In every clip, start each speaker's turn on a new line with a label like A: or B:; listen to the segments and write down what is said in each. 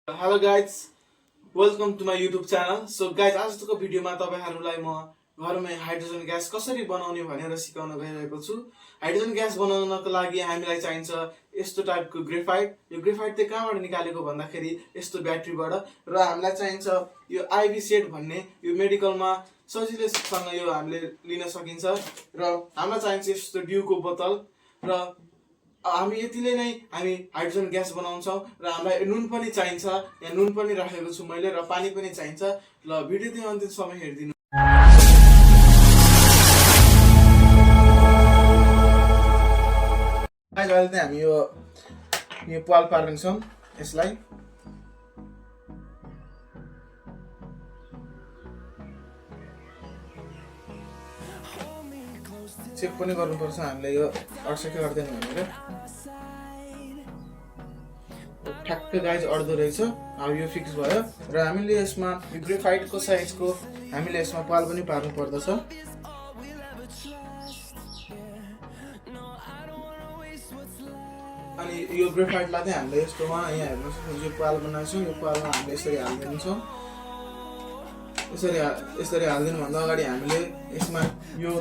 A: Hello guys, welcome to my YouTube channel. So guys, आजको भिडियोमा तपाईँहरूलाई म घरमै हाइड्रोजन ग्यास कसरी बनाउने भनेर सिकाउन गइरहेको छु। हाइड्रोजन ग्यास बनाउनको लागि हामीलाई चाहिन्छ यस्तो टाइपको ग्रेफाइट। यो ग्रेफाइट चाहिँ कहाँबाट निकालेको भन्दाखेरि यस्तो ब्याट्रीबाट। र हामीलाई चाहिन्छ यो आइभी सेट भन्ने, यो मेडिकलमा सजिलैसँग यो हामीले लिन सकिन्छ। र हामीलाई चाहिन्छ यस्तो ड्युको बोतल र हामी यतिले नै हामी हाइड्रोजन ग्यास बनाउँछौँ। र हामीलाई नुन पनि चाहिन्छ, यहाँ नुन पनि राखेको छु मैले, र पानी पनि चाहिन्छ। ल भिडियो चाहिँ अन्तिमसम्म हेरिदिनु। अहिले चाहिँ हामी यो पाल पार्नेछौँ यसलाई। चेक पनि गर्नुपर्छ हामीले यो अड्छ कि अड्दैन भनेर। ठ्याक्कै गाइज अड्दो रहेछ। अब यो फिक्स भयो र हामीले यसमा यो ग्रेफाइटको साइजको हामीले यसमा पाल पनि पार्नु पर्दछ। अनि यो ग्रेफाइटलाई चाहिँ हामीले यस्तोमा यहाँ हेर्नुहोस्, यो पाल बनाएको छौँ। यो पालमा हामीले यसरी हालिदिन्छौँ। यसरी हालिदिनुभन्दा अगाडि हामीले यसमा यो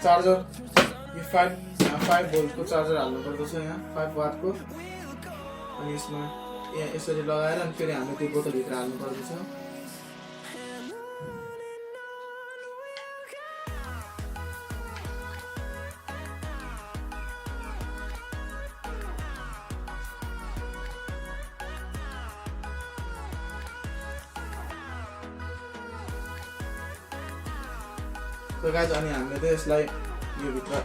A: चार्जर, यो 5 भोल्टको चार्जर हाल्नु पर्दछ, यहाँ 5 वाटको। अनि यसमा यहाँ यसरी लगाएर अनि फेरि हामीले त्यो बोतलभित्र हाल्नु पर्दछ। तो गाइज, अनि हामीले चाहिँ यसलाई यो भित्र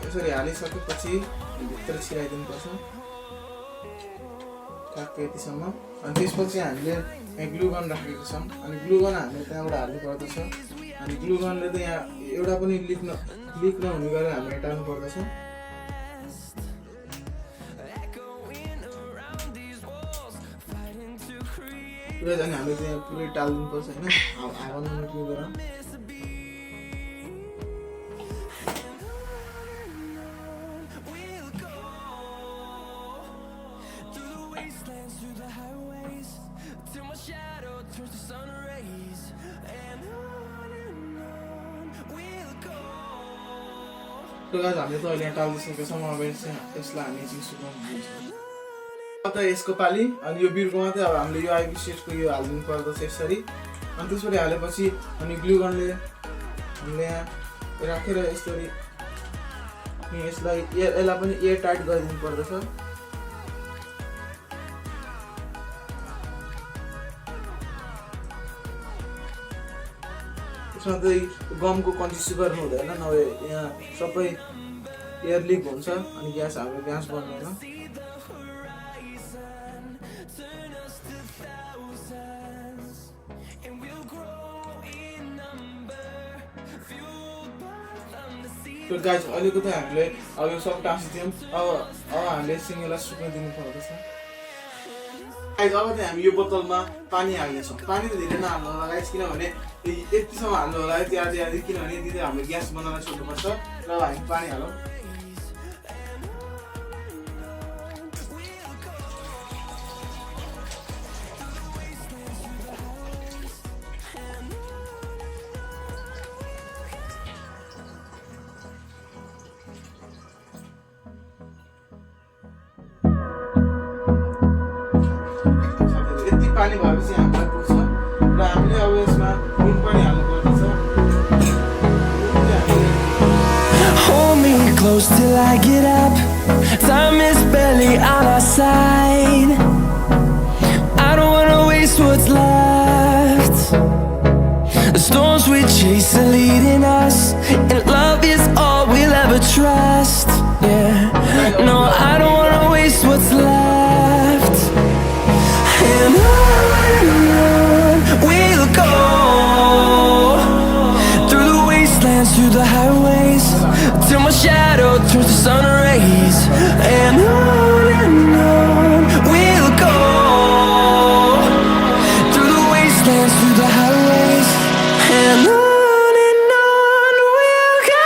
A: यसरी हालिसकेपछि भित्र छिराइदिनुपर्छ ठ्याक्कै यतिसम्म। अनि त्यसपछि हामीले यहाँ ग्लुगन राखेको छौँ। अनि ग्लुगन हामीले त्यहाँबाट हाल्नु पर्दछ। अनि ग्लुगनले चाहिँ यहाँ एउटा पनि लिक नहुने गरेर हामीले हटाउनु पर्दछ। पुरै अनि हामीले चाहिँ पुरै टालिदिनुपर्छ होइन, हावा ननिक्लिएर। हामीले त अहिले यहाँ टालिदिइसकेका छौँ। अब यसलाई हामी एकछिन सुकाउनु त यसको पाली। अनि यो बिर्कोमा चाहिँ अब हामीले यो आइभी सेटको यो हालिदिनु पर्दछ यसरी। अनि त्यसरी हालेपछि अनि ग्लुगनले हामीले यहाँ राखेर यसरी यसलाई पनि एयर टाइट गरिदिनु पर्दछ। त्यसमा चाहिँ गमको कन्जुसी गर्नु हुँदैन, नभए यहाँ सबै एयर लिक हुन्छ अनि हाम्रो ग्यास बन्दैन। तो गाइज, अहिलेको त हामीले अब यो सब टाँसिदियौँ। अब हामीले एकछिन यसलाई सुक्न दिनु पर्दछ। गाइज, अब चाहिँ हामी यो बोतलमा पानी हाल्नेछौँ। पानी त धेरै नहाल्नु होला गाइज, किनभने यतिसम्म हाल्नु होला, यति आधी किनभने यति चाहिँ हामीले ग्यास बनाउन छोड्नुपर्छ। र हामी पानी हालौँ। पानी भएपछि हामीलाई पुग्छ र हामीले अब यसमा नुन पनि हाल्नु पर्दछ।
B: Hold me close till I get up. Time is barely on our side. I don't wanna waste what's left. The storms we chase are leading us, and love is all we'll ever trust. Yeah, no, I don't wanna waste what's left. And on we'll go, through the wastelands, through the highways, till my shadow turns to sun rays. And on we'll go, through the wastelands, through the highways. And on we'll go.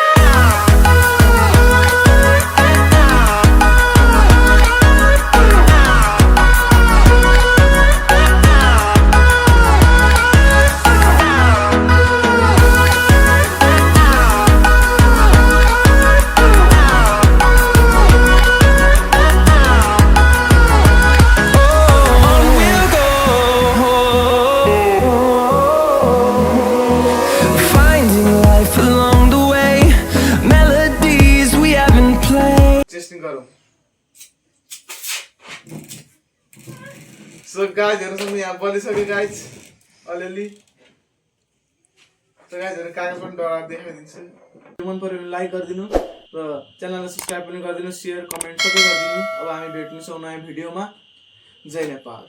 A: So गाइजहरुसँग यहाँ बनिसक्यो guys अलिअलि। So गाइजहरु कागज पनि डराएर देखाइदिन्छु। मन पर्यो भने लाइक गरिदिनु र च्यानललाई सब्स्क्राइब पनि गरिदिनु, शेयर कमेन्ट सबै गरिदिनु। अब हामी भेट्नेछौँ नयाँ भिडियोमा। जय नेपाल।